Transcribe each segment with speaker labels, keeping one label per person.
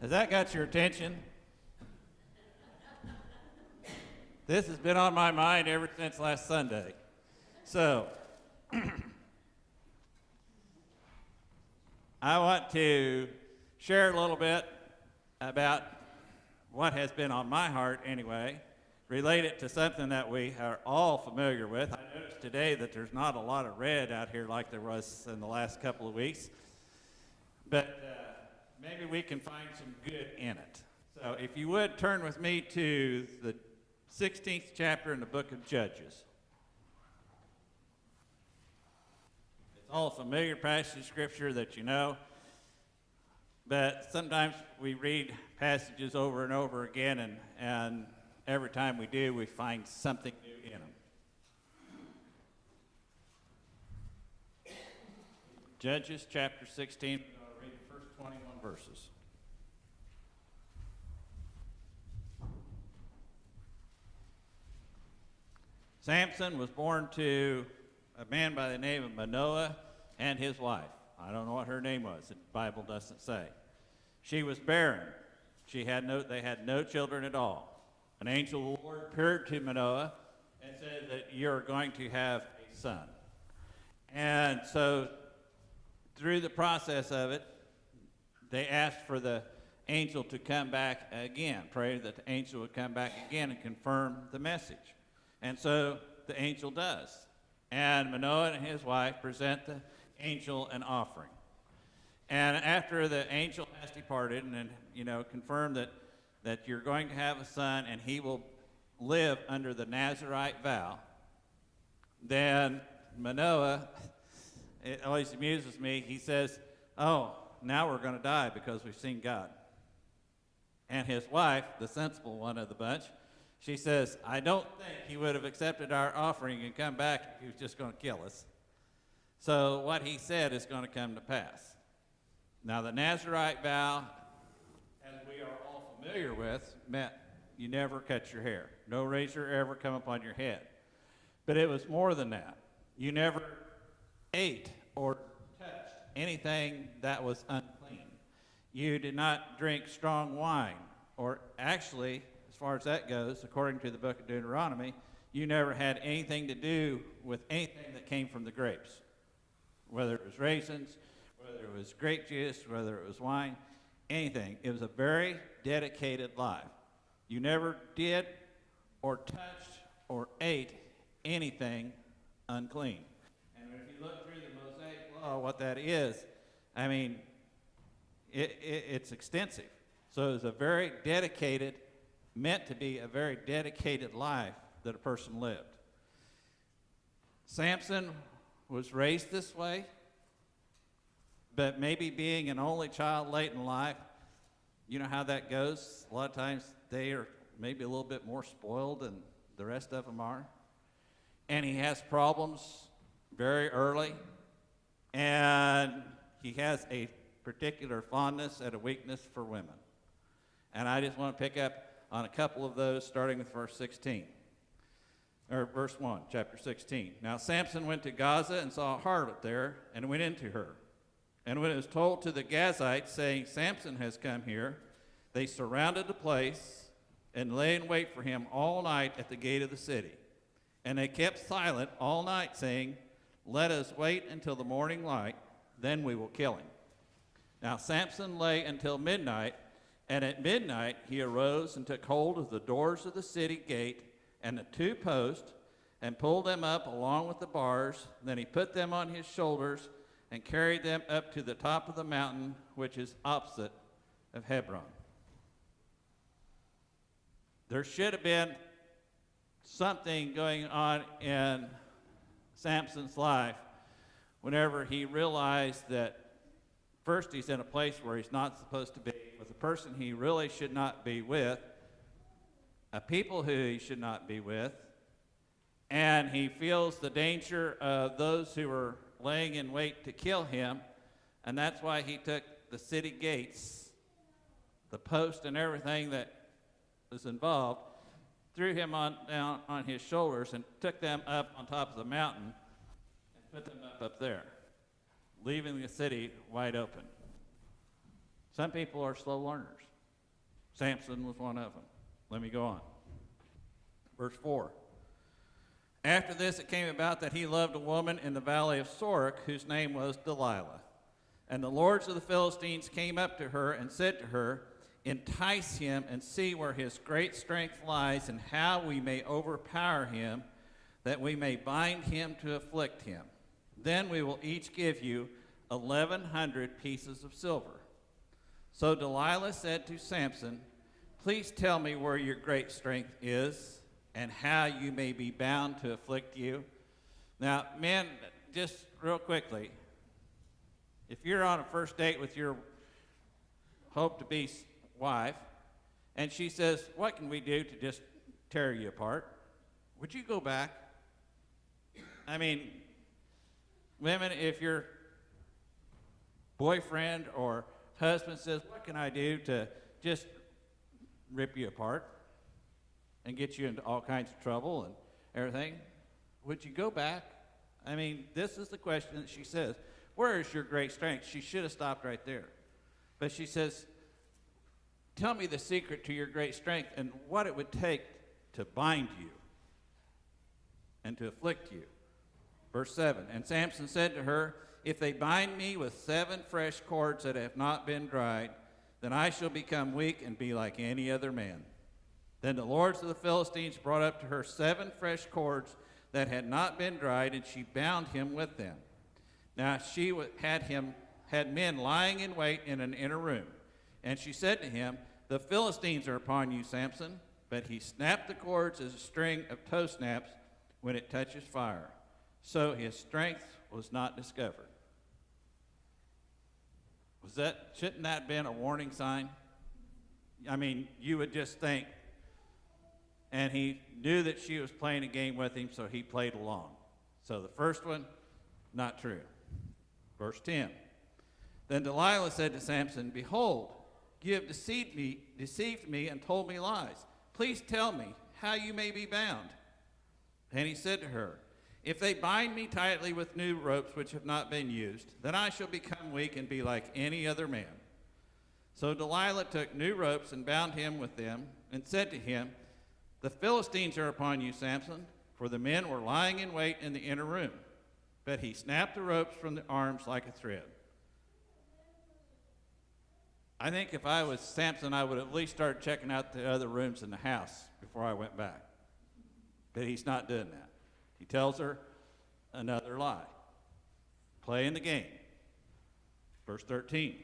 Speaker 1: Has that got your attention? This has been on my mind ever since last Sunday. So, I want to share a little bit about what has been on my heart anyway, related to something that we are all familiar with. I noticed today that there's not a lot of red out here like there was in the last couple of weeks, but maybe we can find some good in it. So if you would turn with me to the 16th chapter in the book of Judges. It's all a familiar passage of scripture that you know, but sometimes we read passages over and over again, and every time we do, we find something new in them. Judges chapter 16, I'll read the first 21 verses. Samson was born to a man by the name of Manoah and his wife. I don't know what her name was. The Bible doesn't say. She was barren. They had no children at all. An angel of the Lord appeared to Manoah and said that you're going to have a son. And so through the process of it, they asked for the angel to come back again, prayed that the angel would come back again and confirm the message. And so the angel does. And Manoah and his wife present the angel an offering. And after the angel has departed and confirmed that you're going to have a son and he will live under the Nazirite vow, then Manoah, it always amuses me, he says, oh, now we're going to die because we've seen God. And his wife, the sensible one of the bunch, she says, I don't think he would have accepted our offering and come back if he was just going to kill us. So what he said is going to come to pass. Now the Nazirite vow, as we are all familiar with, meant you never cut your hair. No razor ever come upon your head. But it was more than that. You never ate or touched anything that was unclean. You did not drink strong wine, or actually, as far as that goes, according to the book of Deuteronomy, you never had anything to do with anything that came from the grapes, whether it was raisins, whether it was grape juice, whether it was wine, anything. It was a very dedicated life. You never did or touched or ate anything unclean. And if you look through the Mosaic law, what that is, I mean, it's extensive. So it was meant to be a very dedicated life that a person lived. Samson was raised this way, but maybe being an only child late in life, you know how that goes. A lot of times they are maybe a little bit more spoiled than the rest of them are. And he has problems very early, and he has a particular fondness and a weakness for women. And I just want to pick up on a couple of those, starting with verse 1, chapter 16. Now Samson went to Gaza and saw a harlot there and went into her. And when it was told to the Gazites, saying, Samson has come here, they surrounded the place and lay in wait for him all night at the gate of the city. And they kept silent all night, saying, let us wait until the morning light, then we will kill him. Now Samson lay until midnight, and at midnight he arose and took hold of the doors of the city gate and the two posts, and pulled them up along with the bars. Then he put them on his shoulders and carried them up to the top of the mountain, which is opposite of Hebron. There should have been something going on in Samson's life whenever he realized that first he's in a place where he's not supposed to be, with a person he really should not be with, a people who he should not be with, and he feels the danger of those who are laying in wait to kill him, and that's why he took the city gates, the post and everything that was involved, threw him down on his shoulders and took them up on top of the mountain and put them up there, leaving the city wide open. Some people are slow learners. Samson was one of them. Let me go on. Verse 4. After this, it came about that he loved a woman in the valley of Sorek, whose name was Delilah. And the lords of the Philistines came up to her and said to her, entice him and see where his great strength lies and how we may overpower him, that we may bind him to afflict him. Then we will each give you 1,100 pieces of silver. So Delilah said to Samson, please tell me where your great strength is and how you may be bound to afflict you. Now, men, just real quickly, if you're on a first date with your hope-to-be wife, and she says, what can we do to just tear you apart? Would you go back? I mean, women, if your boyfriend or husband says, what can I do to just rip you apart and get you into all kinds of trouble and everything, would you go back? I mean, this is the question that she says. Where is your great strength? She should have stopped right there. But she says, tell me the secret to your great strength and what it would take to bind you and to afflict you. Verse 7, and Samson said to her, if they bind me with 7 fresh cords that have not been dried, then I shall become weak and be like any other man. Then the lords of the Philistines brought up to her 7 fresh cords that had not been dried, and she bound him with them. Now she had men lying in wait in an inner room. And she said to him, the Philistines are upon you, Samson. But he snapped the cords as a string of toe snaps when it touches fire. So his strength was not discovered. Shouldn't that have been a warning sign? I mean, you would just think, and he knew that she was playing a game with him, so he played along. So the first one, not true. Verse 10. Then Delilah said to Samson, behold, you have deceived me and told me lies. Please tell me how you may be bound. And he said to her, if they bind me tightly with new ropes which have not been used, then I shall become weak and be like any other man. So Delilah took new ropes and bound him with them and said to him, the Philistines are upon you, Samson, for the men were lying in wait in the inner room. But he snapped the ropes from the arms like a thread. I think if I was Samson, I would at least start checking out the other rooms in the house before I went back. But he's not doing that. He tells her another lie. Playing the game. Verse 13.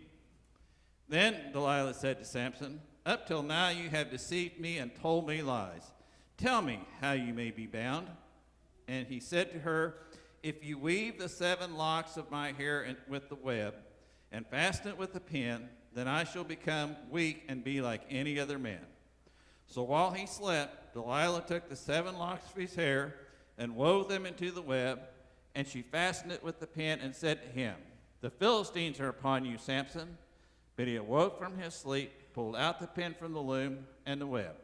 Speaker 1: Then Delilah said to Samson, up till now you have deceived me and told me lies. Tell me how you may be bound. And he said to her, if you weave the 7 locks of my hair with the web and fasten it with a pin, then I shall become weak and be like any other man. So while he slept, Delilah took the 7 locks of his hair and wove them into the web, and she fastened it with the pin and said to him, the Philistines are upon you, Samson. But he awoke from his sleep, pulled out the pin from the loom and the web.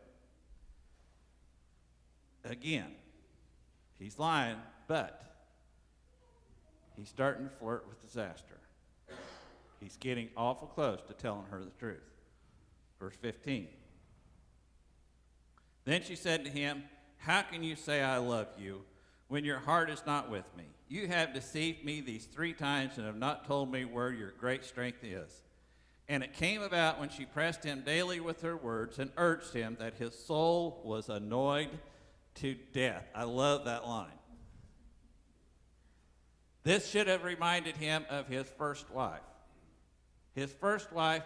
Speaker 1: Again, he's lying, but he's starting to flirt with disaster. He's getting awful close to telling her the truth. Verse 15. Then she said to him, how can you say I love you when your heart is not with me? You have deceived me these 3 times and have not told me where your great strength is. And it came about when she pressed him daily with her words and urged him that his soul was annoyed to death. I love that line. This should have reminded him of his first wife. His first wife,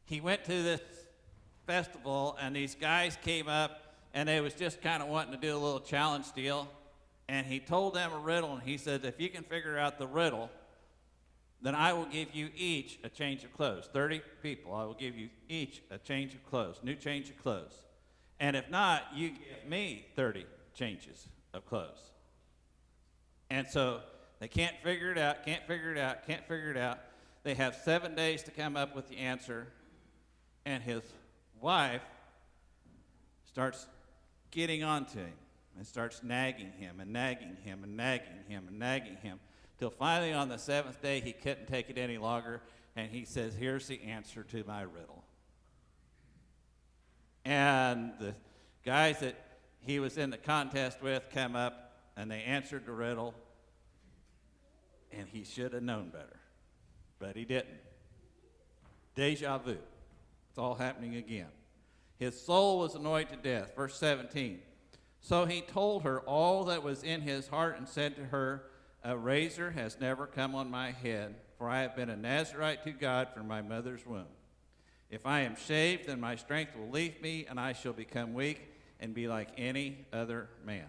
Speaker 1: he went to this festival, and these guys came up, and they was just kind of wanting to do a little challenge deal. And he told them a riddle, and he said, if you can figure out the riddle, then I will give you each a change of clothes. 30 people, I will give you each a change of clothes, new change of clothes. And if not, you give me 30 changes of clothes. And so they can't figure it out, can't figure it out, can't figure it out. They have 7 days to come up with the answer. And his wife starts getting on to him and starts nagging him and nagging him and nagging him and nagging him, till finally on the 7th day he couldn't take it any longer, and he says, here's the answer to my riddle. and the guys that he was in the contest with come up, and they answered the riddle, and he should have known better, but he didn't. Deja vu. It's all happening again. His soul was annoyed to death. Verse 17. So he told her all that was in his heart and said to her, a razor has never come on my head, for I have been a Nazirite to God from my mother's womb. If I am shaved, then my strength will leave me, and I shall become weak and be like any other man.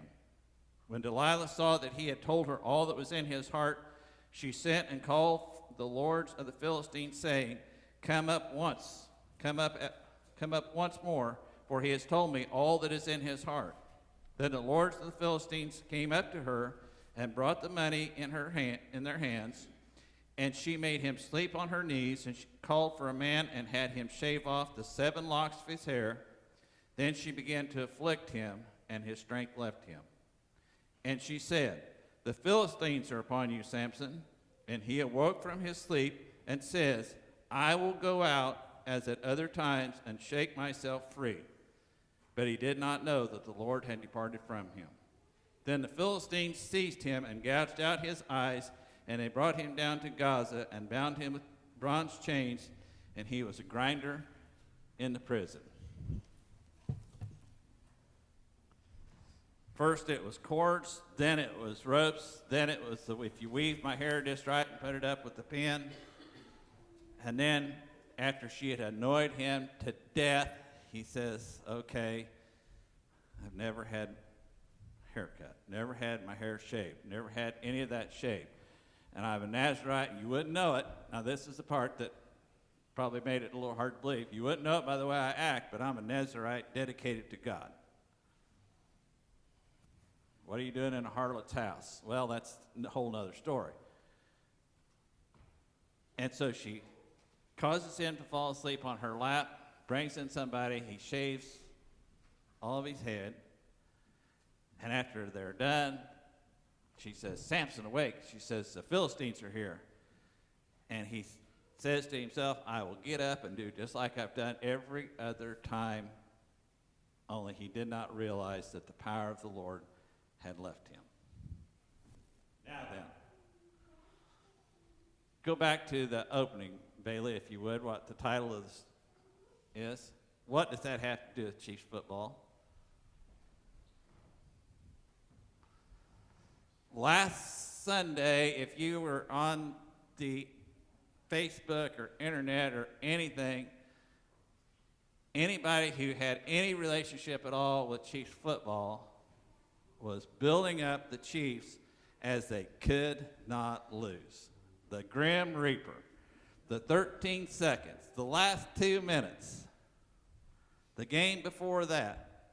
Speaker 1: When Delilah saw that he had told her all that was in his heart, she sent and called the lords of the Philistines, saying, Come up once more, for he has told me all that is in his heart. Then the lords of the Philistines came up to her and brought the money in their hands, and she made him sleep on her knees, and she called for a man and had him shave off the 7 locks of his hair. Then she began to afflict him, and his strength left him. And she said, The Philistines are upon you, Samson. And he awoke from his sleep and says, I will go out as at other times and shake myself free. But he did not know that the Lord had departed from him. Then the Philistines seized him and gouged out his eyes, and they brought him down to Gaza and bound him with bronze chains, and he was a grinder in the prison. First it was cords, then it was ropes, then it was if you weave my hair just right and put it up with the pin. And then after she had annoyed him to death, he says, okay, I've never had a haircut, never had my hair shaved, never had any of that shaved. And I'm a Nazirite, and you wouldn't know it. Now this is the part that probably made it a little hard to believe. You wouldn't know it by the way I act, but I'm a Nazirite dedicated to God. What are you doing in a harlot's house? Well, that's a whole other story. And so she causes him to fall asleep on her lap, brings in somebody, he shaves all of his head, and after they're done, she says, Samson, awake. She says, the Philistines are here. And he says to himself, I will get up and do just like I've done every other time, only he did not realize that the power of the Lord had left him. Now then, go back to the opening, Bailey, if you would, what the title of this is. What does that have to do with Chiefs football? Last Sunday, if you were on the Facebook or internet or anything, anybody who had any relationship at all with Chiefs football was building up the Chiefs as they could not lose. The Grim Reaper, the 13 seconds, the last 2 minutes, the game before that.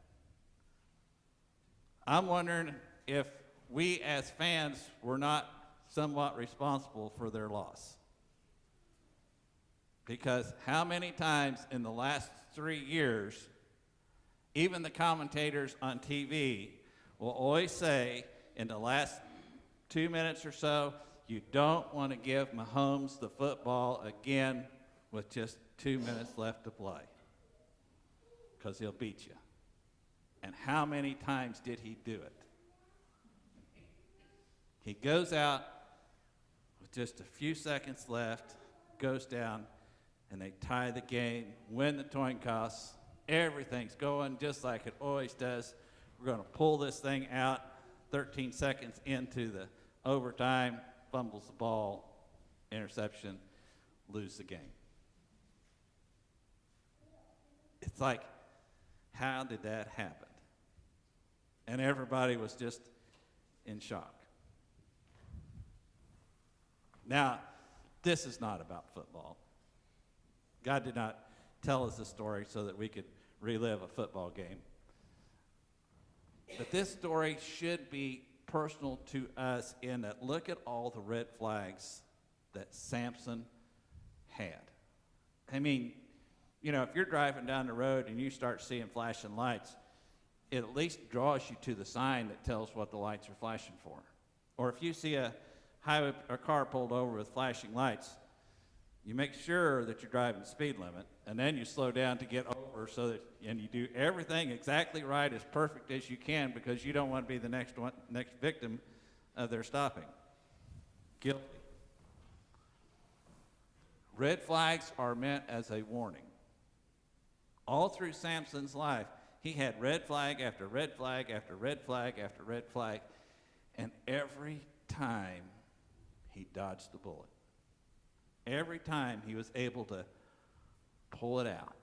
Speaker 1: I'm wondering if we as fans were not somewhat responsible for their loss. Because how many times in the last 3 years, even the commentators on TV will always say in the last 2 minutes or so, you don't want to give Mahomes the football again with just 2 minutes left to play, because he'll beat you. And how many times did he do it? He goes out with just a few seconds left, goes down, and they tie the game, win the coin toss. Everything's going just like it always does. We're going to pull this thing out 13 seconds into the overtime, fumbles the ball, interception, lose the game. It's like, how did that happen? And everybody was just in shock. Now, this is not about football. God did not tell us this story so that we could relive a football game. But this story should be personal to us in that look at all the red flags that Samson had. I mean, you know, if you're driving down the road and you start seeing flashing lights, it at least draws you to the sign that tells what the lights are flashing for. Or if you see a car pulled over with flashing lights, you make sure that you're driving the speed limit, and then you slow down to get over over so that, and you do everything exactly right, as perfect as you can, because you don't want to be the next victim of their stopping. Guilty. Red flags are meant as a warning. All through Samson's life, he had red flag after red flag after red flag after red flag, and every time he dodged the bullet. Every time he was able to pull it out.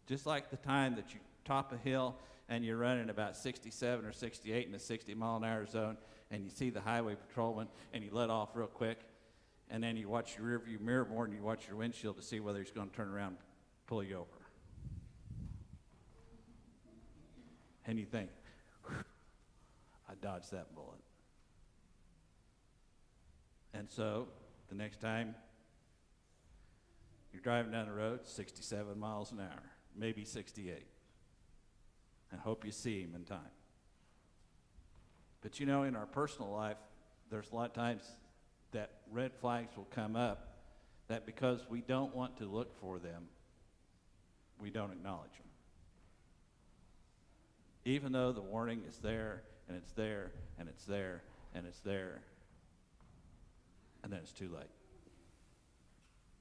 Speaker 1: Just like the time that you top a hill and you're running about 67 or 68 in a 60-mile-an-hour zone, and you see the highway patrolman, and you let off real quick, and then you watch your rearview mirror more and you watch your windshield to see whether he's going to turn around and pull you over. And you think, I dodged that bullet. And so, the next time you're driving down the road, 67 miles an hour, maybe 68, and hope you see him in time. But you know, in our personal life, there's a lot of times that red flags will come up that because we don't want to look for them, we don't acknowledge them. Even though the warning is there, and it's there, and it's there, and it's there, and then it's too late.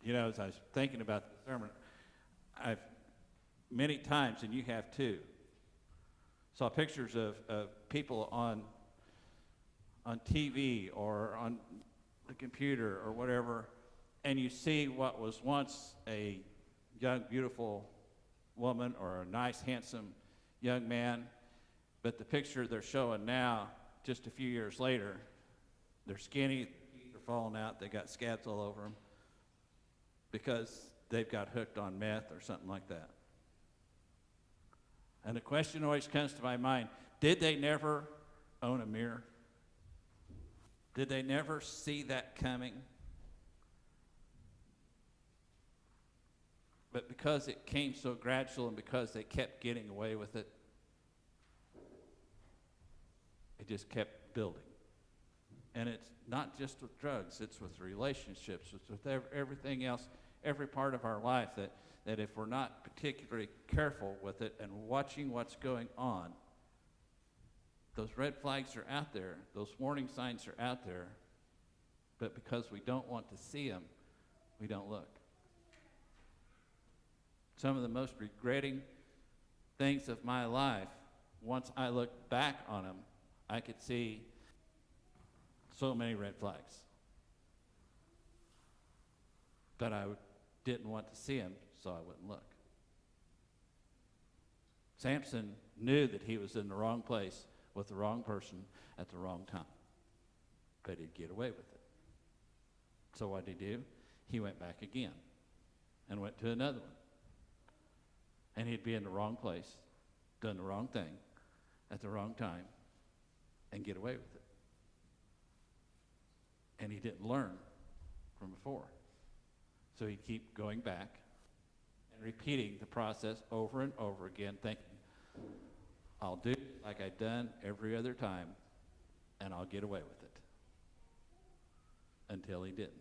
Speaker 1: You know, as I was thinking about the sermon, I've many times, and you have too, saw pictures of people on TV or on the computer or whatever, and you see what was once a young, beautiful woman or a nice, handsome young man, but the picture they're showing now, just a few years later, they're skinny, they're falling out, they got scabs all over them because they've got hooked on meth or something like that. And the question always comes to my mind, did they never own a mirror? Did they never see that coming? But because it came so gradual and because they kept getting away with it, it just kept building. And it's not just with drugs, it's with relationships, it's with everything else, every part of our life, that if we're not particularly careful with it and watching what's going on, those red flags are out there, those warning signs are out there, but because we don't want to see them, we don't look. Some of the most regretting things of my life, once I look back on them, I could see so many red flags. But I didn't want to see them, so I wouldn't look. Samson knew that he was in the wrong place with the wrong person at the wrong time, but he'd get away with it. So what did he do? He went back again and went to another one. And he'd be in the wrong place, done the wrong thing at the wrong time, and get away with it. And he didn't learn from before. So he'd keep going back and repeating the process over and over again, thinking, I'll do it like I've done every other time, and I'll get away with it. Until he didn't.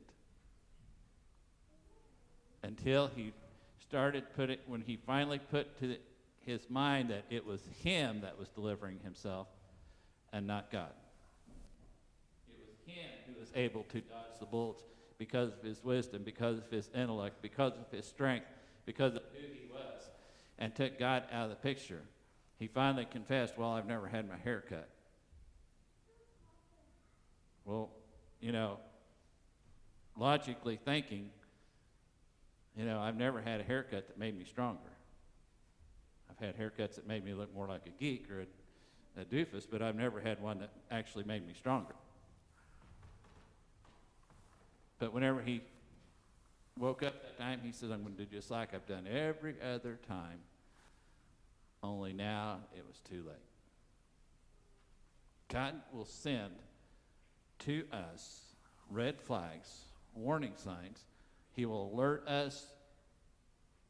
Speaker 1: Until he started when he finally put to his mind that it was him that was delivering himself and not God. It was him who was able to dodge the bullets because of his wisdom, because of his intellect, because of his strength, because of who he was, and took God out of the picture. He finally confessed, well, I've never had my hair cut. Well, you know, logically thinking, you know, I've never had a haircut that made me stronger. I've had haircuts that made me look more like a geek or a doofus, but I've never had one that actually made me stronger. But whenever he woke up that time, he said, I'm going to do just like I've done every other time, only now it was too late. God will send to us red flags, warning signs. He will alert us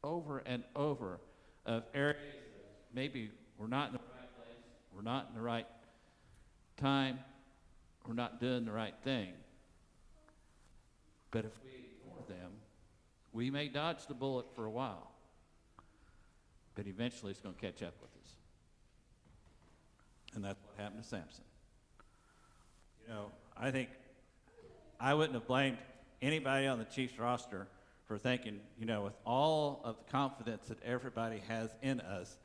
Speaker 1: over and over of areas that maybe we're not in the right place, we're not in the right time, we're not doing the right thing. But if we ignore them, We may dodge the bullet for a while, but eventually it's going to catch up with us. And that's what happened to Samson. You know, I think I wouldn't have blamed anybody on the Chiefs roster for thinking, you know, with all of the confidence that everybody has in us,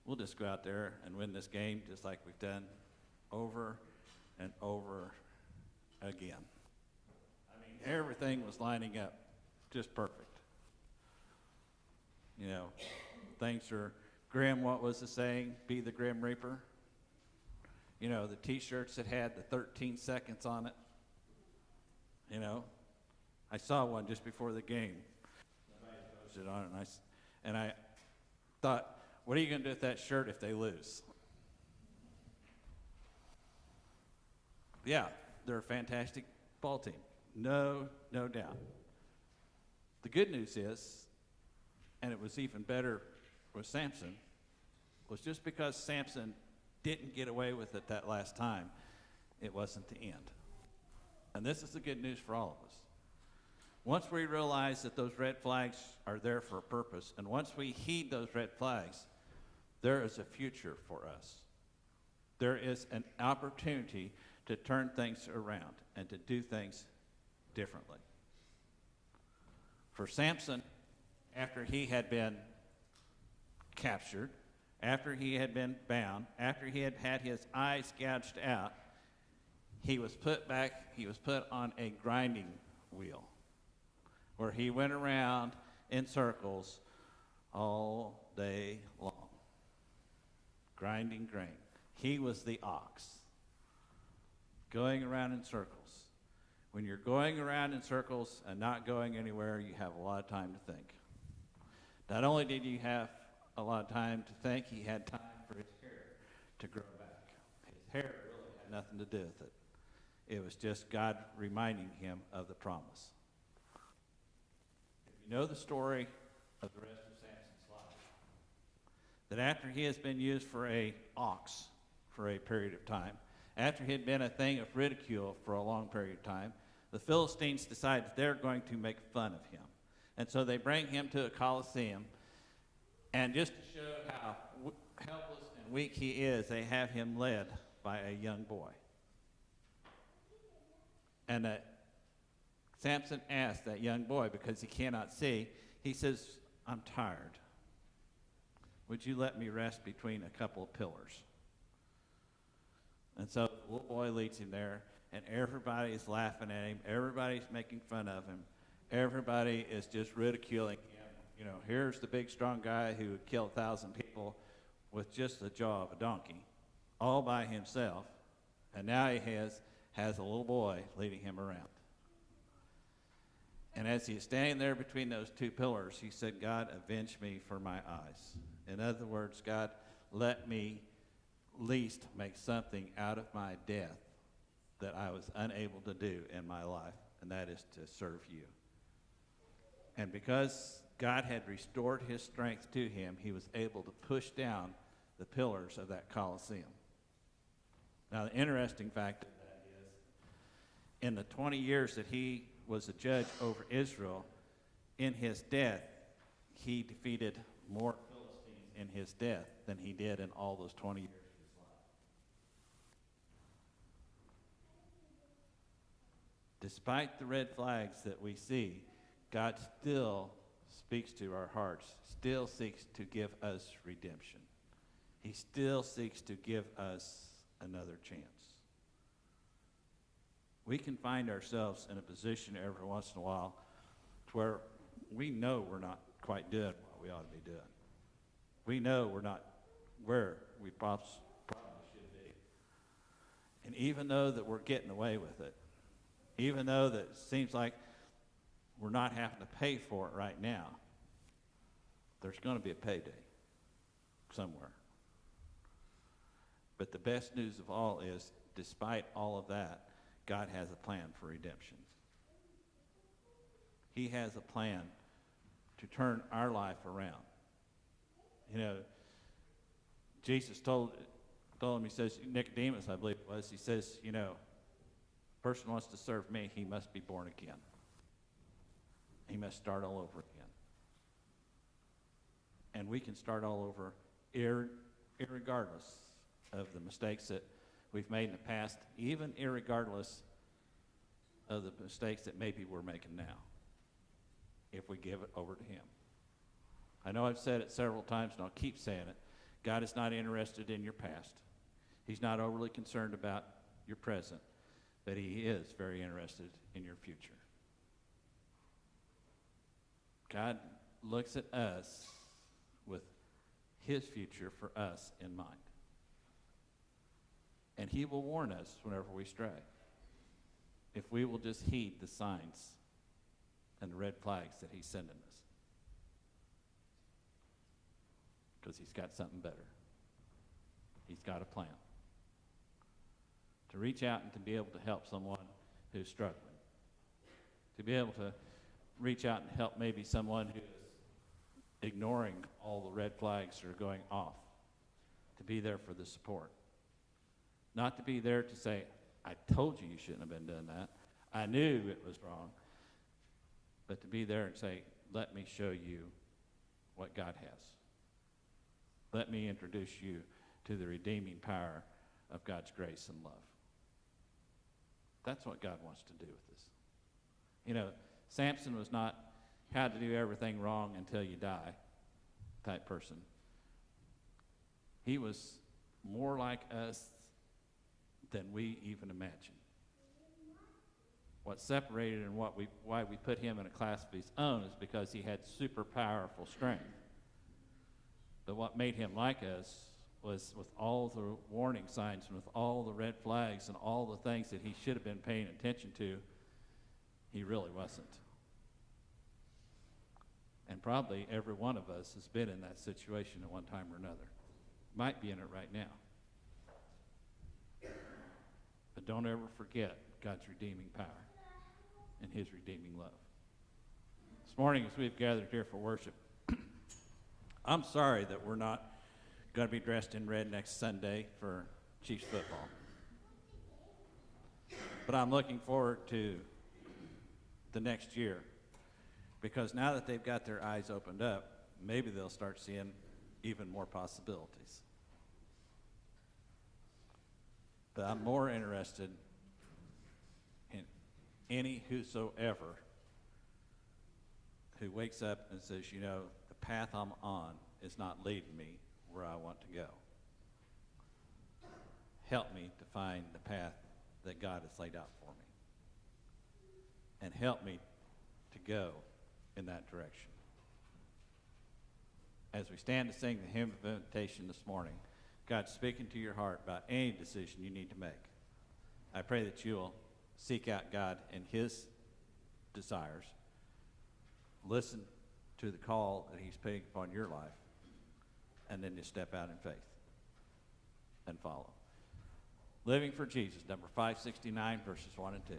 Speaker 1: we'll just go out there and win this game just like we've done over and over again. I mean, everything was lining up just perfect. You know, things are grim. What was the saying? Be the Grim Reaper. You know, the T-shirts that had the 13 seconds on it. You know, I saw one just before the game. Somebody posted on it, and I thought, what are you going to do with that shirt if they lose? Yeah, they're a fantastic ball team. No doubt. The good news is, and it was even better with Samson, was just because Samson didn't get away with it that last time, it wasn't the end. And this is the good news for all of us. Once we realize that those red flags are there for a purpose, and once we heed those red flags, there is a future for us. There is an opportunity to turn things around and to do things differently. For Samson, after he had been captured, after he had been bound, after he had had his eyes gouged out, he was put on a grinding wheel where he went around in circles all day long, grinding grain. He was the ox, going around in circles. When you're going around in circles and not going anywhere, you have a lot of time to think. Not only did you have a lot of time to think, he had time for his hair to grow back. His hair really had nothing to do with it. It was just God reminding him of the promise. If you know the story of the rest of Samson's life, that after he has been used for an ox for a period of time, after he had been a thing of ridicule for a long period of time, the Philistines decide that they're going to make fun of him. And so they bring him to a Colosseum, and just to show how helpless and weak he is, they have him led by a young boy. And Samson asked that young boy, because he cannot see, he says, I'm tired. Would you let me rest between a couple of pillars? And so the little boy leads him there, and everybody is laughing at him. Everybody's making fun of him. Everybody is just ridiculing him. You know, here's the big, strong guy who would kill 1,000 people with just the jaw of a donkey, all by himself. And now he has a little boy leading him around. And as he is standing there between those two pillars, he said, God, avenge me for my eyes. In other words, God, let me at least make something out of my death that I was unable to do in my life, and that is to serve you. And because God had restored his strength to him, he was able to push down the pillars of that Colosseum. Now, the interesting fact of that is, in the 20 years that he was a judge over Israel, in his death, he defeated more Philistines in his death than he did in all those 20 years of his life. Despite the red flags that we see, God still speaks to our hearts, still seeks to give us redemption. He still seeks to give us another chance. We can find ourselves in a position every once in a while to where we know we're not quite doing what we ought to be doing. We know we're not where we probably should be. And even though that we're getting away with it, even though that it seems like we're not having to pay for it right now, there's going to be a payday somewhere. But the best news of all is, despite all of that, God has a plan for redemption. He has a plan to turn our life around. You know, Jesus told him, he says, Nicodemus, I believe it was, he says, you know, a person wants to serve me, he must be born again. he must start all over again. And we can start all over irregardless of the mistakes that we've made in the past, even irregardless of the mistakes that maybe we're making now, if we give it over to him. I know I've said it several times, and I'll keep saying it. God is not interested in your past. He's not overly concerned about your present, but he is very interested in your future. God looks at us with his future for us in mind. And he will warn us whenever we stray, if we will just heed the signs and the red flags that he's sending us. Because he's got something better. He's got a plan. To reach out and to be able to help someone who's struggling. To be able to reach out and help maybe someone who is ignoring all the red flags that are going off. To be there for the support. Not to be there to say, I told you you shouldn't have been doing that. I knew it was wrong. But to be there and say, let me show you what God has. Let me introduce you to the redeeming power of God's grace and love. That's what God wants to do with us. You know, Samson was not how to do everything wrong until you die type person. He was more like us than we even imagine. What separated and why we put him in a class of his own is because he had super powerful strength. But what made him like us was with all the warning signs and with all the red flags and all the things that he should have been paying attention to, he really wasn't. And probably every one of us has been in that situation at one time or another. Might be in it right now. But don't ever forget God's redeeming power and his redeeming love. This morning as we've gathered here for worship, I'm sorry that we're not going to be dressed in red next Sunday for Chiefs football. But I'm looking forward to the next year, because now that they've got their eyes opened up, maybe they'll start seeing even more possibilities. But I'm more interested in any whosoever who wakes up and says, you know, the path I'm on is not leading me where I want to go. Help me to find the path that God has laid out for me. And help me to go in that direction. As we stand to sing the hymn of invitation this morning, God's speaking to your heart about any decision you need to make. I pray that you will seek out God and his desires. Listen to the call that he's putting upon your life, and then just step out in faith and follow. Living for Jesus, number 569, verses 1 and 2.